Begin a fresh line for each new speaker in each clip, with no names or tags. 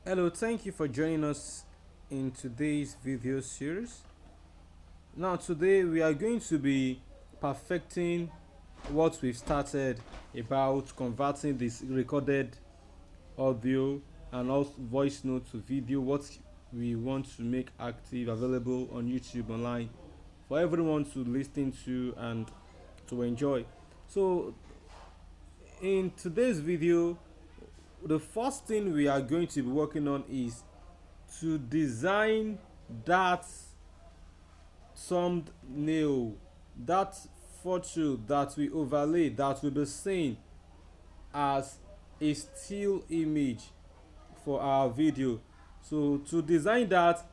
Hello, thank you for joining us in today's video series. Now, today we are going to be perfecting what we've started about converting this recorded audio and also voice note to video, what we want to make active, available on YouTube online for everyone to listen to and to enjoy. So, in today's video, the first thing we are going to be working on is to design that thumbnail, that photo that we overlay, that will be seen as a still image for our video. So to design that,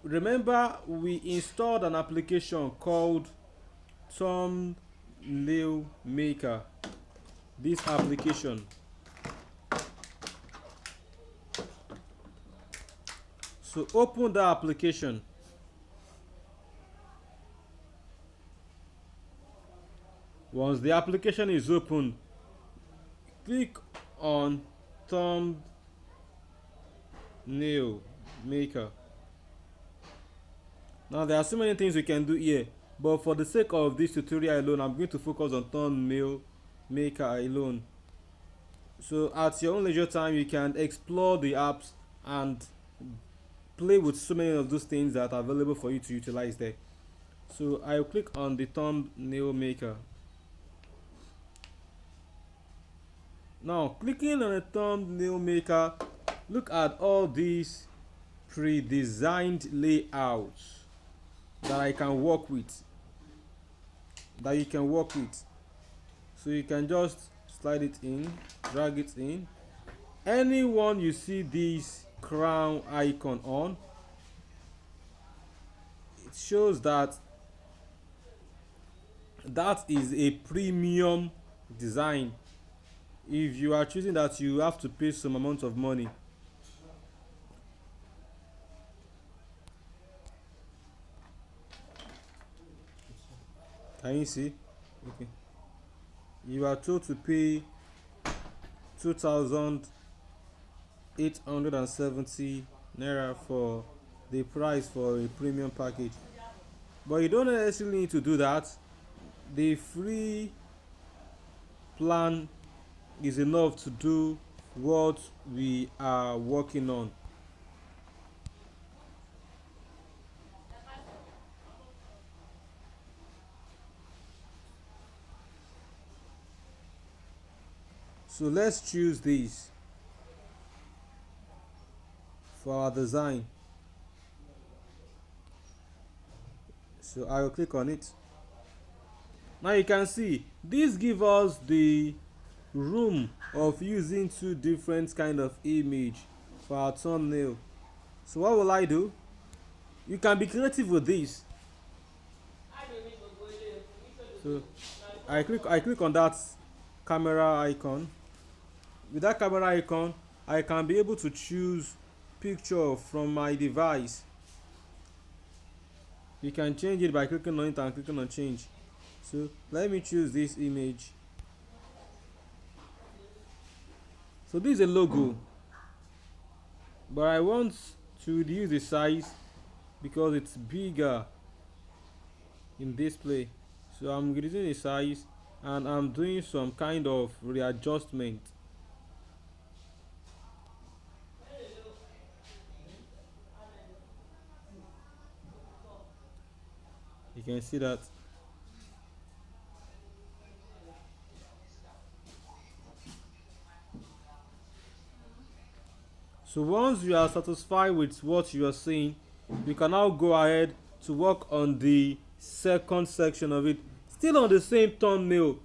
remember we installed an application called thumbnail maker. This application, so open the application. Once the application is open, click on thumbnail maker. Now there are so many things we can do here, but for the sake of this tutorial alone, I'm going to focus on thumbnail maker alone. So at your own leisure time, you can explore the apps and play with so many of those things that are available for you to utilize there. So I'll click on the thumbnail maker. Now clicking on a thumbnail maker, look at all these pre-designed layouts that I can work with, that you can work with. So you can just slide it in, drag it in. Anyone you see this crown icon on, it shows that that is a premium design. If you are choosing that, you have to pay some amount of money. Can you see? Okay. You are told to pay 2,870 naira for the price for a premium package. But you don't necessarily need to do that. The free plan is enough to do what we are working on. So let's choose this for our design. So I will click on it. Now you can see this gives us the room of using two different kind of image for our thumbnail. So what will I do? You can be creative with this. So I click on that camera icon. With that camera icon, I can be able to choose picture from my device. You can change it by clicking on it and clicking on change. So let me choose this image. So this is a logo, but I want to reduce the size because it's bigger in display. So I'm reducing the size and I'm doing some kind of readjustment. You can see that. So once you are satisfied with what you are seeing, you can now go ahead to work on the second section of it, still on the same thumbnail.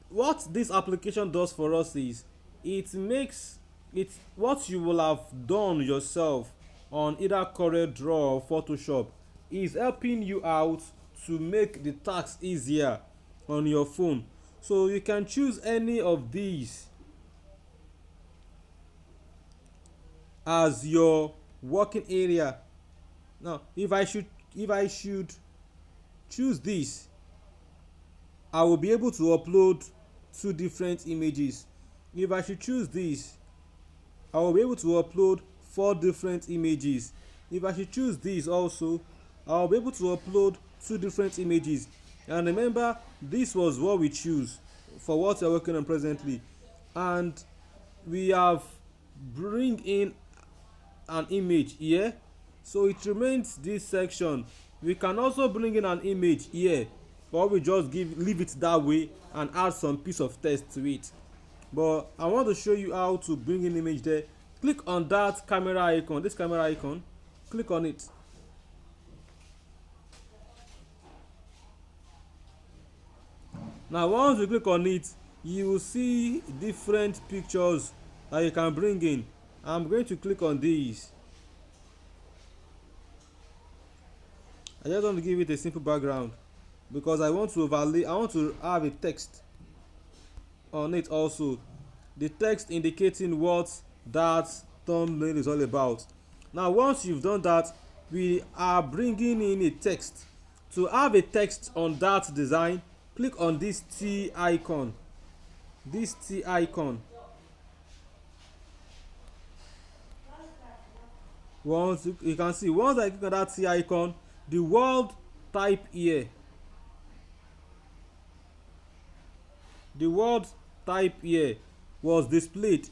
What this application does for us is it makes it what you will have done yourself on either CorelDRAW or Photoshop is helping you out to make the task easier on your phone. So you can choose any of these as your working area. Now if I should choose this, I will be able to upload two different images. If I should choose this, I will be able to upload 4 different images. If I should choose this also, I'll be able to upload 2 different images. And remember, this was what we choose for what we're working on presently. And we have bring in an image here, so it remains this section. We can also bring in an image here, or we just leave it that way and add some piece of text to it. But I want to show you how to bring in image there. Click on that camera icon, this camera icon, click on it. Now once you click on it, you will see different pictures that you can bring in. I'm going to click on these. I just want to give it a simple background because I want to overlay, I want to have a text on it also. The text indicating what that thumbnail is all about. Now once you've done that, we are bringing in a text. To have a text on that design, click on this T icon. This T icon. Once you can see, once I click on that T icon, the word type here, the word type here was displayed.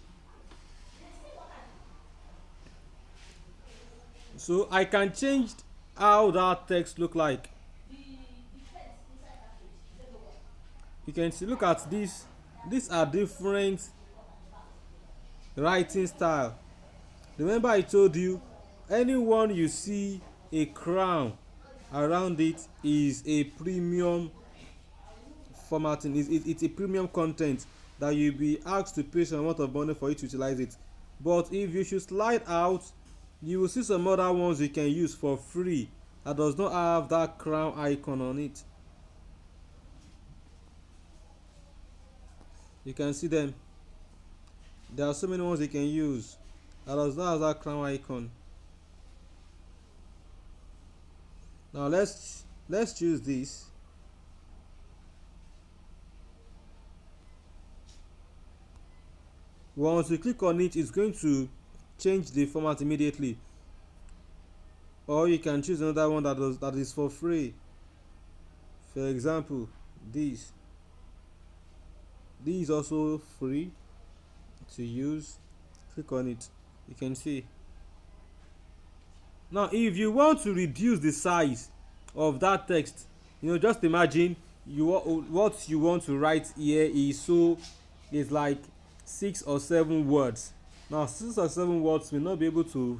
So I can change how that text look like. You can see, look at this. These are different writing style. Remember I told you, anyone you see a crown around it is a premium formatting. It's a premium content that you'll be asked to pay some amount of money for you to utilize it. But if you should slide out, you will see some other ones you can use for free that does not have that crown icon on it. You can see them. There are so many ones you can use that does not have that crown icon. Now let's choose this. Once you click on it, it's going to change the format immediately. Or you can choose another one that is for free. For example, this is also free to use. Click on it, you can see. Now if you want to reduce the size of that text, just imagine what you want to write here is like 6 or 7 words. Now 6 or 7 words may not be able to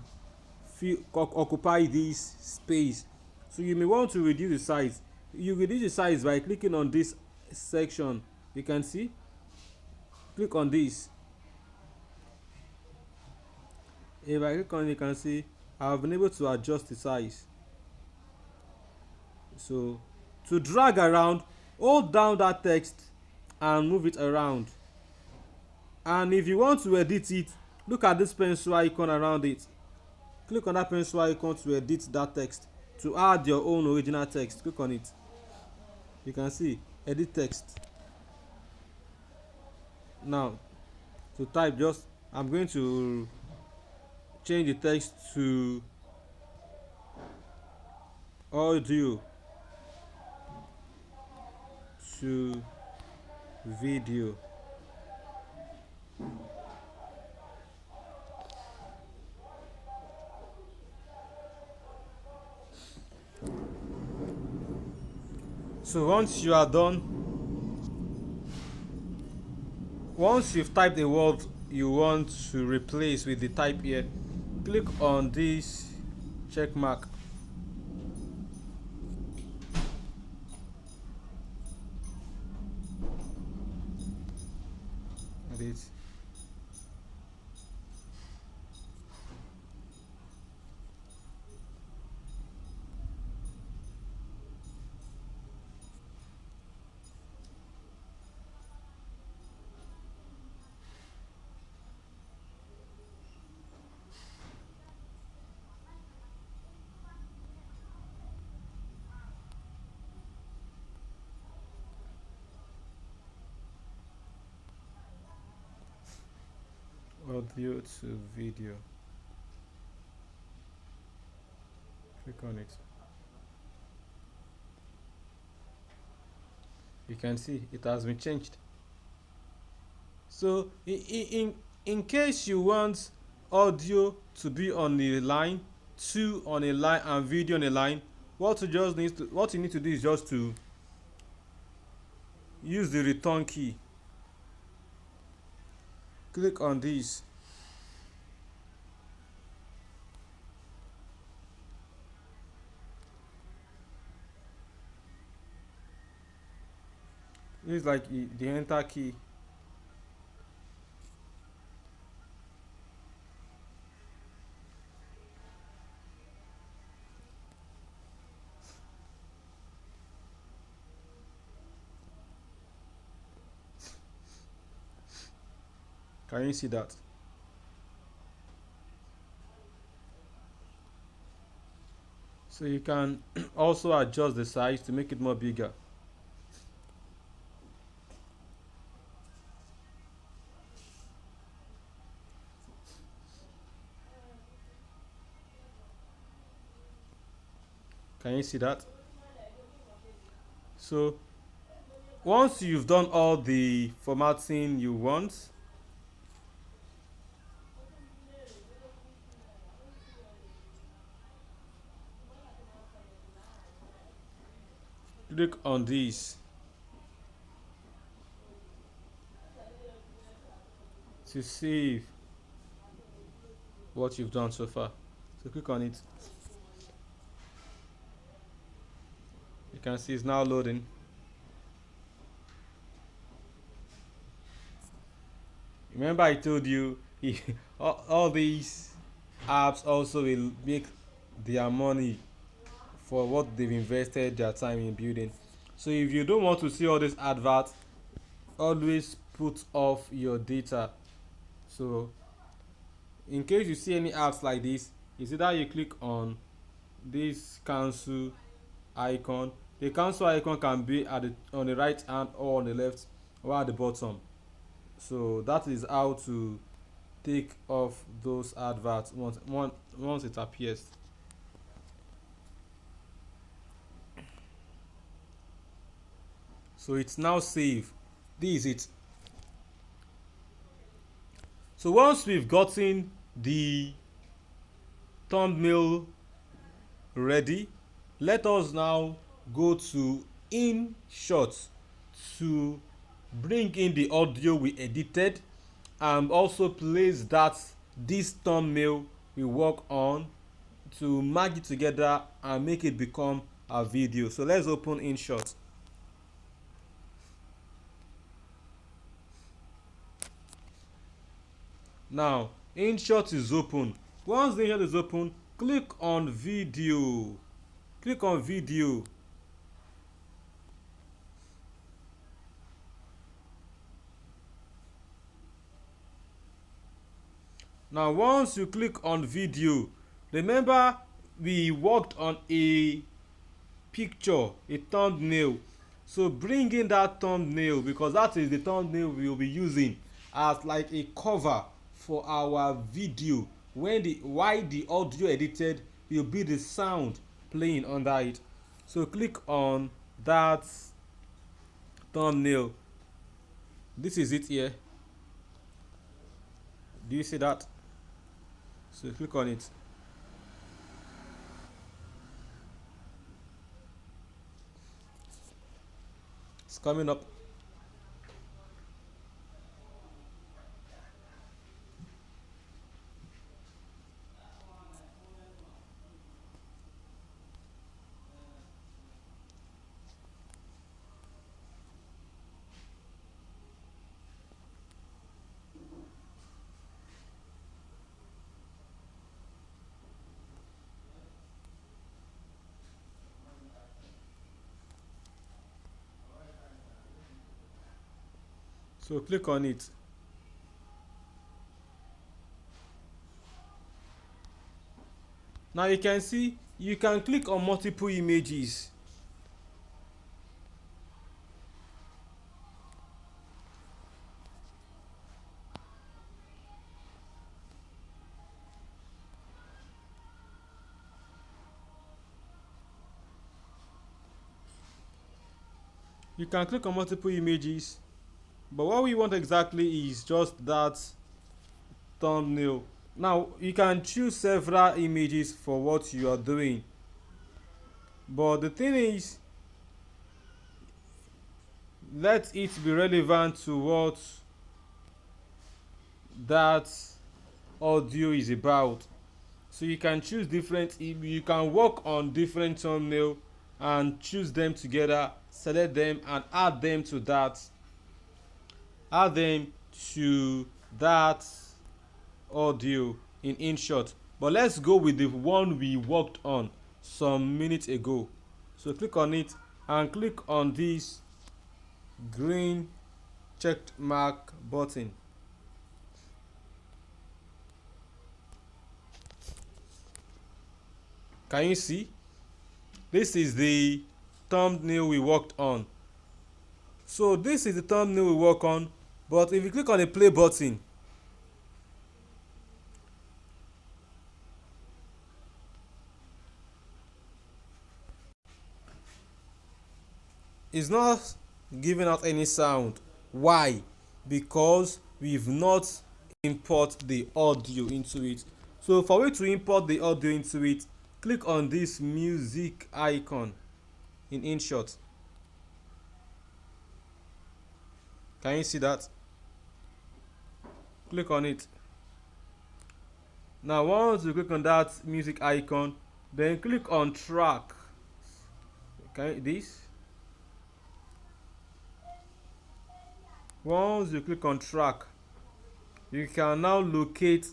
occupy this space, so you may want to reduce the size. You reduce the size by clicking on this section. You can see, click on this. If I click on it, you can see I've been able to adjust the size. So to drag around, hold down that text and move it around. And if you want to edit it, look at this pencil icon around it. Click on that pencil icon to edit that text, to add your own original text. Click on it. You can see edit text. Now to type, I'm going to change the text to audio to video. So once you are done, once you've typed the word you want to replace with the type here, click on this check mark. Edit. audio to video. Click on it. You can see it has been changed. So in case you want audio to be on the line, 2 on a line, and video on a line, what you need to do is just to use the return key. Click on this. This is like the enter key. Can you see that? So you can also adjust the size to make it more bigger. Can you see that? So once you've done all the formatting you want, click on this to save what you've done so far. So click on it. You can see it's now loading. Remember I told you all these apps also will make their money for what they've invested their time in building. So if you don't want to see all this advert, always put off your data. So in case you see any apps like this, is either you click on this cancel icon. The cancel icon can be on the right hand or on the left or at the bottom. So that is how to take off those adverts once it appears. So it's now saved. This is it. So once we've gotten the thumbnail ready, let us now go to InShot to bring in the audio we edited and also place this thumbnail we work on to merge it together and make it become a video. So let's open InShot. Now InShot is open. Once the InShot is open, click on video. Click on video. Now once you click on video, remember we worked on a picture, a thumbnail. So bring in that thumbnail because that is the thumbnail we will be using as like a cover for our video. While the audio edited will be the sound playing under it. So click on that thumbnail. This is it here. Do you see that? So click on it. It's coming up. So click on it. Now you can see you can click on multiple images. You can click on multiple images, but what we want exactly is just that thumbnail. Now you can choose several images for what you are doing, but the thing is, let it be relevant to what that audio is about. So you can choose different, you can work on different thumbnail and choose them together, select them and add them to that audio in InShot. But let's go with the one we worked on some minutes ago. So click on it and click on this green checked mark button. Can you see? This is the thumbnail we worked on. So this is the thumbnail we work on, but if you click on the play button, it's not giving out any sound. Why? Because we've not import the audio into it. So for you to import the audio into it, click on this music icon in InShot. Can you see that? Click on it. Now once you click on that music icon, then click on track. Okay, this. Once you click on track, you can now locate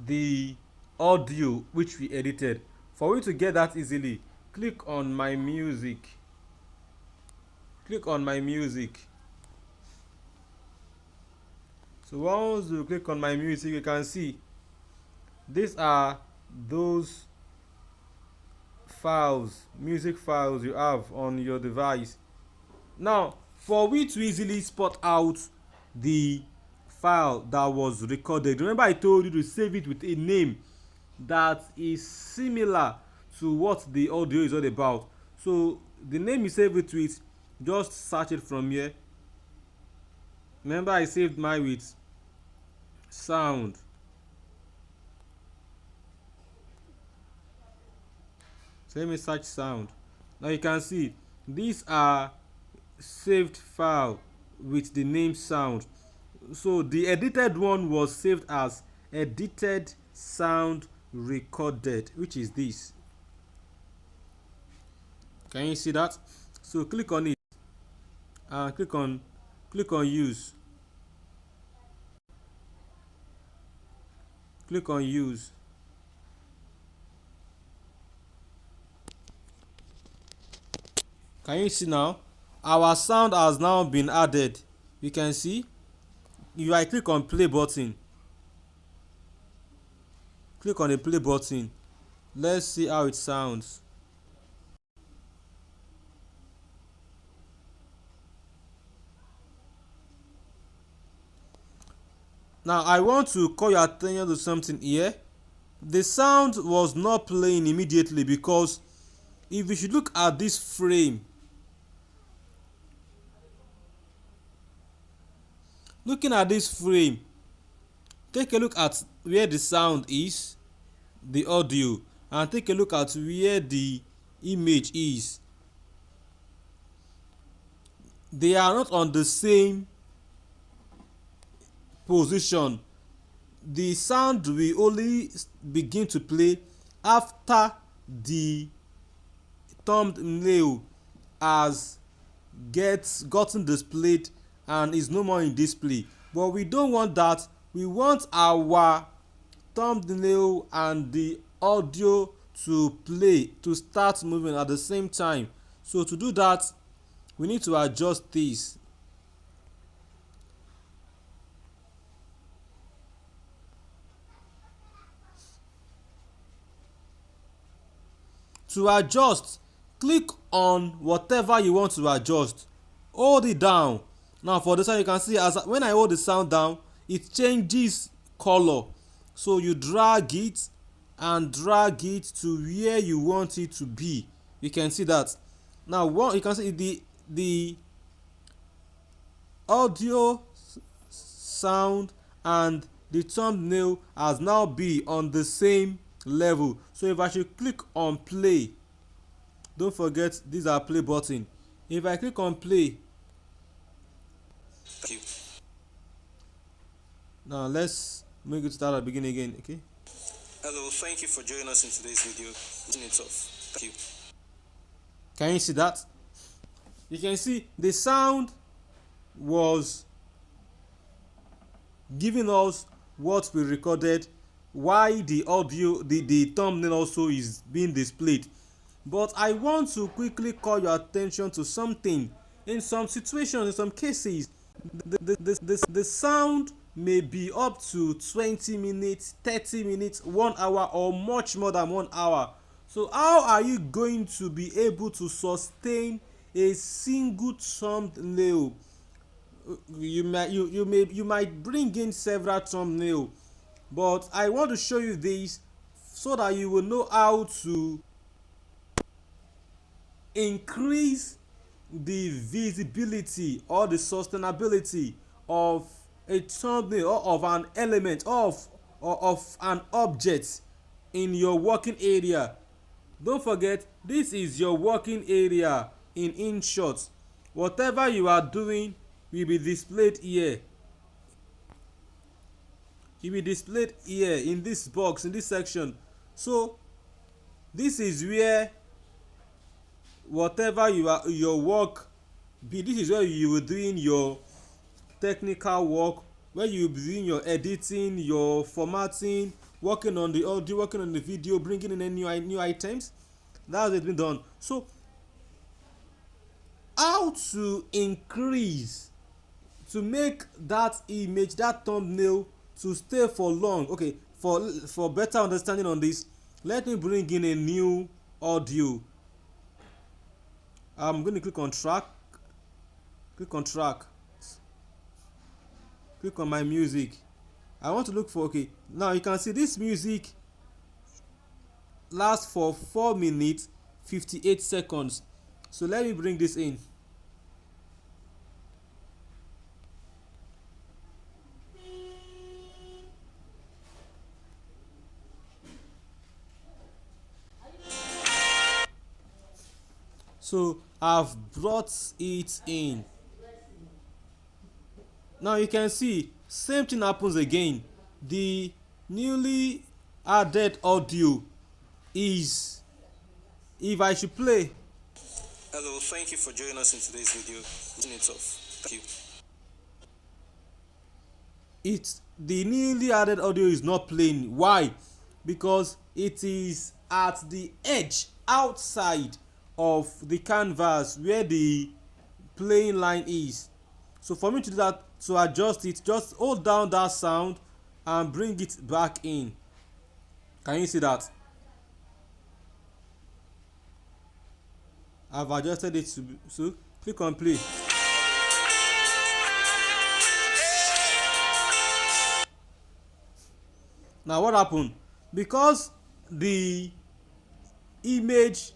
the audio which we edited. For you to get that easily, click on my music. Click on my music. So once you click on my music, you can see these are those files, music files you have on your device. Now for we to easily spot out the file that was recorded, remember I told you to save it with a name that is similar to what the audio is all about. So the name you save it with, just search it from here. Remember I saved mine with sound. So let me search sound. Now you can see these are saved file with the name sound. So the edited one was saved as edited sound recorded, which is this. Can you see that? So click on it and click on use. Click on use. Can you see now? Our sound has now been added. You can see if I click on play button, click on the play button, let's see how it sounds. Now I want to call your attention to something here. The sound was not playing immediately because if you should look at this frame, looking at this frame, take a look at where the sound is, the audio, and take a look at where the image is. They are not on the same position. The sound will only begin to play after the thumbnail has gotten displayed and is no more in display. But we don't want that. We want our thumbnail and the audio to play, to start moving at the same time. So to do that, we need to adjust this. To adjust, click on whatever you want to adjust, hold it down. Now for this one, you can see as when I hold the sound down, it changes color. So you drag it and drag it to where you want it to be. You can see that. Now what you can see, the audio, sound, and the thumbnail has now be on the same level. So if I should click on play, don't forget these are play button. If I click on play, now let's make it start at the beginning again. Okay.
Hello, thank you for joining us in today's video. It's off. Thank you.
Can you see that? You can see the sound was giving us what we recorded, why the audio, the thumbnail also is being displayed. But I want to quickly call your attention to something. In some situations, in some cases, the sound may be up to 20 minutes, 30 minutes, 1 hour, or much more than 1 hour. So how are you going to be able to sustain a single thumbnail? You might bring in several thumbnail, but I want to show you this so that you will know how to increase the visibility or the sustainability of a thumbnail or of an element or of an object in your working area. Don't forget, this is your working area in InShot. Whatever you are doing will be displayed here. It will be displayed here in this box, in this section. So this is where whatever your work be, this is where you will doing your technical work, where you will be doing your editing, your formatting, working on the audio, working on the video, bringing in any new items. That's it been done. So how to increase, to make that image, that thumbnail to stay for long? Okay, for better understanding on this, let me bring in a new audio. I'm going to click on track, click on my music. I want to look for, okay, now you can see this music lasts for 4 minutes 58 seconds. So let me bring this in. So I've brought it in. Now you can see same thing happens again. The newly added audio is, if I should play,
Hello, thank you for joining us in today's video. It's off. Thank you.
the newly added audio is not playing. Why? Because it is at the edge outside of the canvas where the playing line is. So for me to do that, to adjust it, just hold down that sound and bring it back in. Can you see that? I've adjusted it to, so click on play. Now what happened? Because the image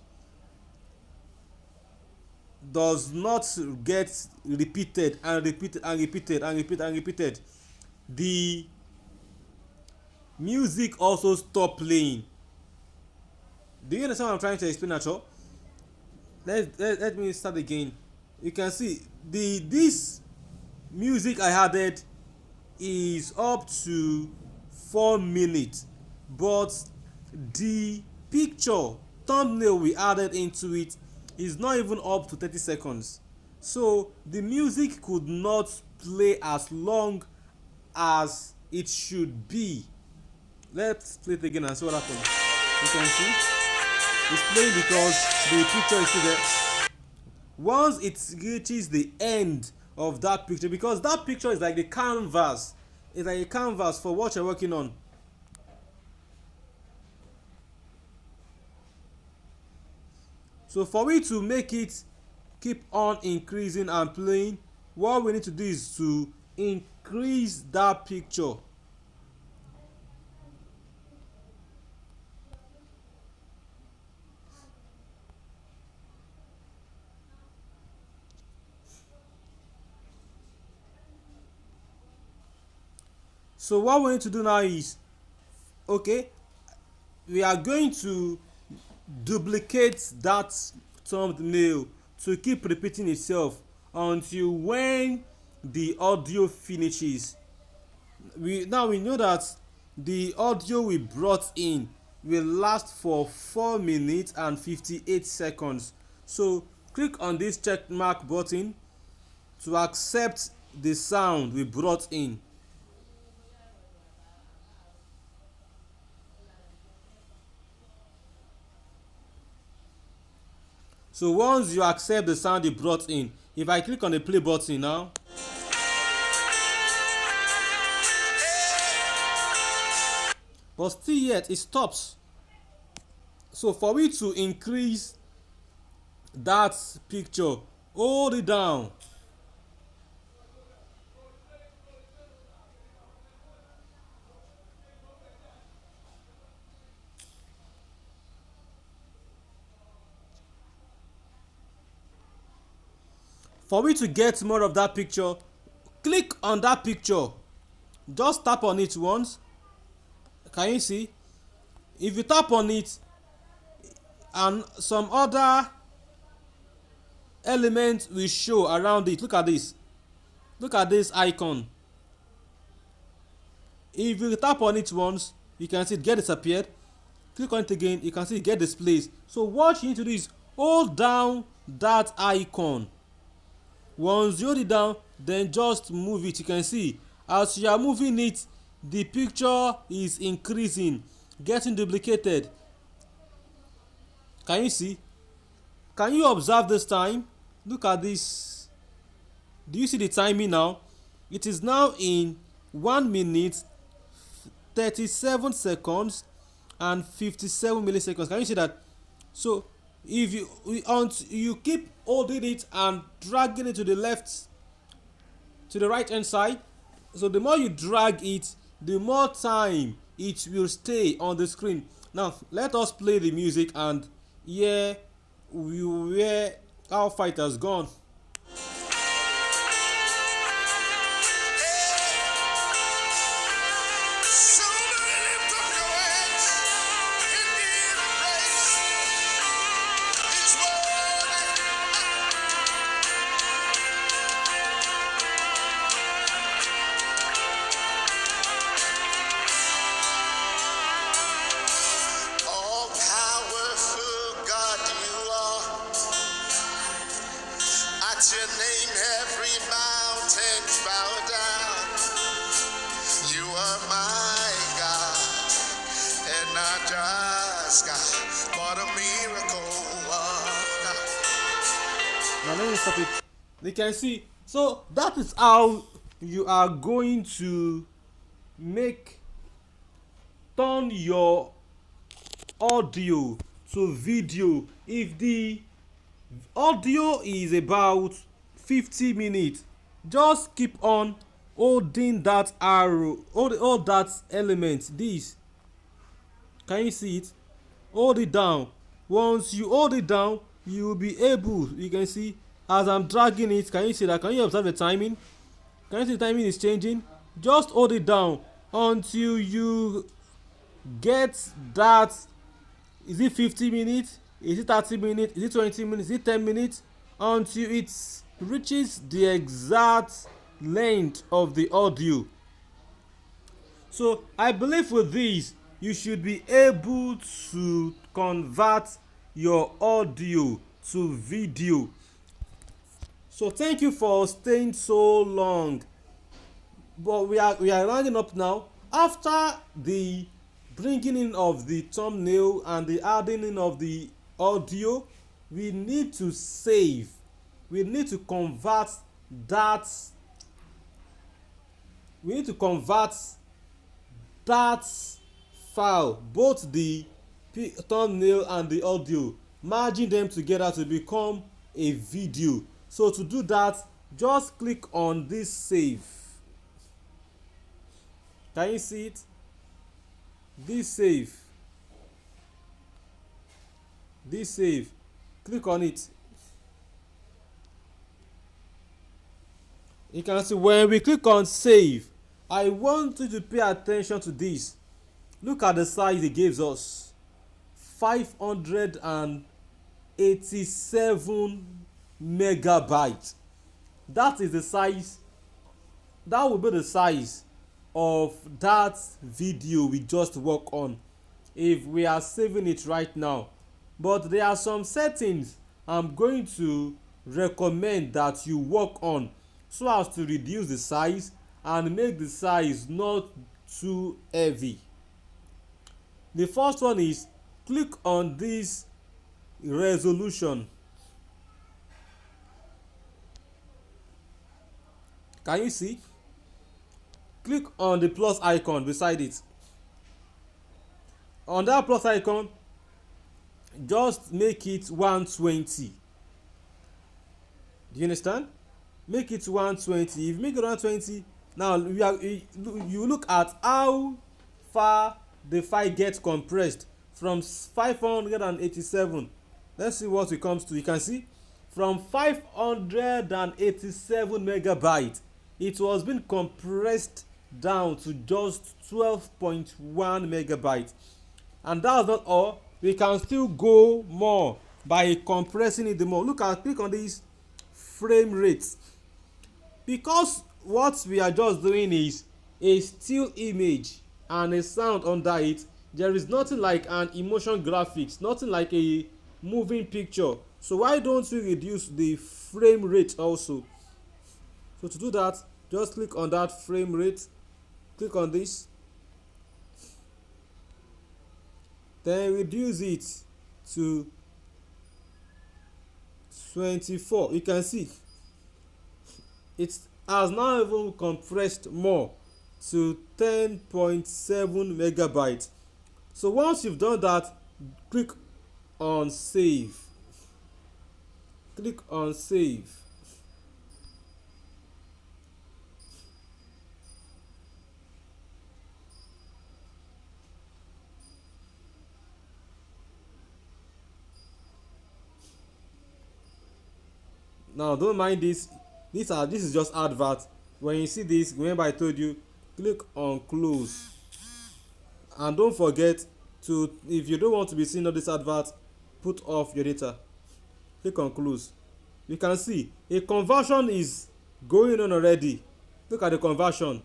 does not get repeated and repeated and repeated and repeated and repeated, the music also stop playing. Do you understand what I'm trying to explain at all? Let me start again. You can see this music I added is up to 4 minutes, but the picture thumbnail we added into it is not even up to 30 seconds. So the music could not play as long as it should be. Let's play it again and see what happens. You can see it's playing because the picture is still there. Once it reaches the end of that picture, because that picture is like the canvas, it's like a canvas for what you're working on. So for we to make it keep on increasing and playing, what we need to do is to increase that picture. So what we need to do now is, okay, we are going to duplicate that thumbnail to keep repeating itself until when the audio finishes. We know that the audio we brought in will last for 4 minutes and 58 seconds. So click on this check mark button to accept the sound we brought in. So once you accept the sound you brought in, if I click on the play button now, but still yet it stops. So for me to increase that picture, hold it down. For me to get more of that picture, click on that picture, just tap on it once. Can you see? If you tap on it and some other element will show around it, look at this icon. If you tap on it once, you can see it get disappeared. Click on it again, you can see it get displaced. So what you need to do is hold down that icon. Once you hold it down, then just move it. You can see as you are moving it, the picture is increasing, getting duplicated. Can you see? Can you observe this time? Look at this. Do you see the timing now? It is now in 1 minute 37 seconds and 57 milliseconds. Can you see that? So if you keep holding it and dragging it to the left, to the right hand side, so the more you drag it, the more time it will stay on the screen. Now let us play the music and hear where our fight has gone.
At your name, every mountain bow down. You are my God, and not just God, but a miracle worker.
Now let me stop it. You can see. So that is how you are going to turn your audio to video. If the audio is about 50 minutes, just keep on holding that arrow, hold that element, this. Can you see it? Hold it down. Once you hold it down, you will be able, you can see as I'm dragging it. Can you see that? Can you observe the timing? Can you see the timing is changing? Just hold it down until you get that. Is it 50 minutes? Is it 30 minutes? Is it 20 minutes? Is it 10 minutes? Until it reaches the exact length of the audio. So I believe with this you should be able to convert your audio to video. So thank you for staying so long, but we are rounding up now. After the bringing in of the thumbnail and the adding in of the audio, we need to save, we need to convert that, file, both the thumbnail and the audio, merging them together to become a video. So to do that, just click on this save. Can you see it? This save, click on it. You can see when we click on save, I want you to pay attention to this. Look at the size it gives us. 587 megabytes. That is the size, that will be the size of that video we just work on if we are saving it right now. But there are some settings I'm going to recommend that you work on so as to reduce the size and make the size not too heavy. The first one is click on this resolution. Can you see? Click on the plus icon beside it. On that plus icon, just make it 120. Do you understand? Make it 120. If you make it 120, now you look at how far the file gets compressed from 587. Let's see what it comes to. You can see from 587 megabytes, it was being compressed down to just 12.1 megabytes. And that's not all. We can still go more by compressing it the more. Click on this frame rate, because what we are just doing is a still image and a sound under it. There is nothing like an emotion graphics, nothing like a moving picture. So why don't we reduce the frame rate also? So to do that, just click on that frame rate, click on this, then reduce it to 24. You can see it has now even compressed more to 10.7 megabytes. So once you've done that, click on save. Click on save. Now don't mind this. This is just advert. When you see this, remember I told you, click on close. And don't forget to, if you don't want to be seeing all this advert, put off your data. Click on close. You can see a conversion is going on already. Look at the conversion.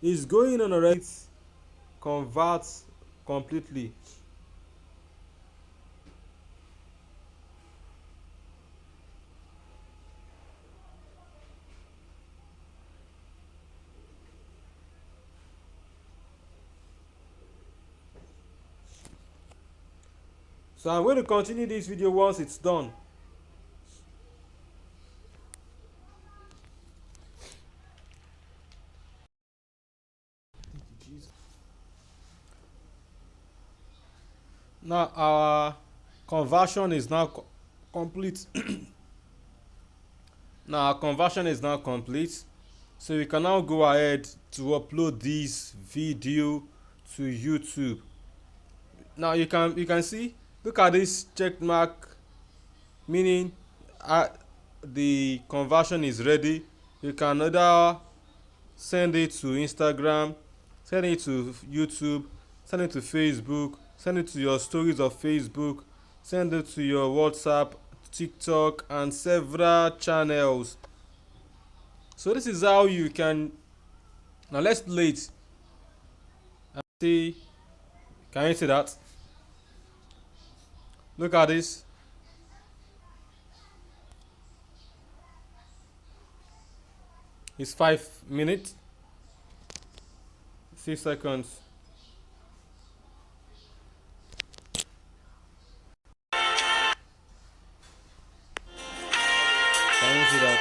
It's going on already. It converts completely. So I'm going to continue this video once it's done. Now our conversion is now complete. Now our conversion is now complete. So we can now go ahead to upload this video to YouTube. Now you can see, look at this check mark, meaning the conversion is ready. You can either send it to Instagram, send it to YouTube, send it to Facebook, send it to your stories of Facebook, send it to your WhatsApp, TikTok, and several channels. So this is how you can. Now let's play it and see. Can you see that? Look at this. It's 5 minutes, 6 seconds. Can you see that?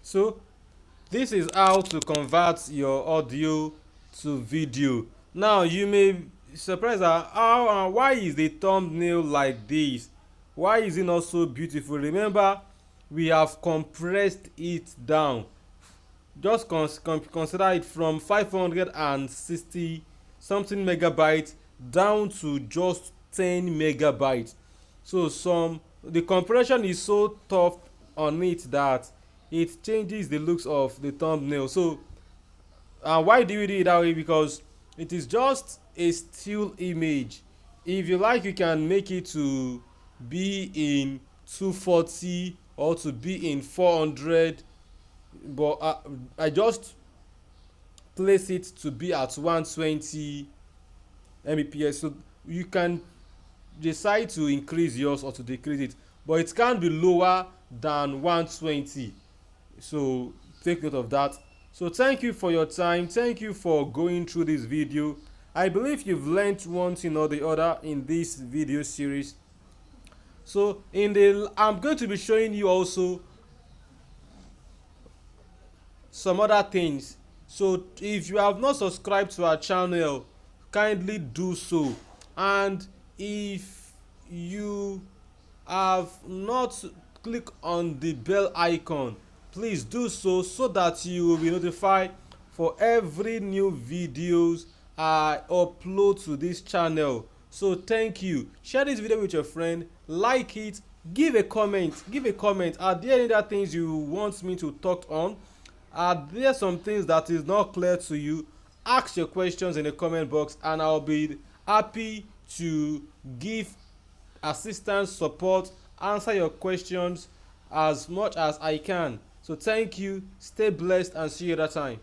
So this is how to convert your audio to video. Now you may be surprised at how why is the thumbnail like this? Why is it not so beautiful? Remember, we have compressed it down. Just consider it from 560 something megabytes down to just 10 megabytes. So the compression is so tough on it that it changes the looks of the thumbnail. So why do we do it that way? Because it is just a still image. If you like, you can make it to be in 240 or to be in 400, but I just place it to be at 120 mbps. So you can decide to increase yours or to decrease it, but it can't be lower than 120. So take note of that. So thank you for your time, thank you for going through this video. I believe you've learned one thing or the other in this video series. So I'm going to be showing you also some other things. So if you have not subscribed to our channel, kindly do so. And if you have not clicked on the bell icon, please do so, so that you will be notified for every new videos I upload to this channel. So thank you. Share this video with your friend, like it, give a comment. Are there any other things you want me to talk on? Are there some things that is not clear to you? Ask your questions in the comment box and I'll be happy to give assistance, support, answer your questions as much as I can. So thank you, stay blessed, and see you at that time.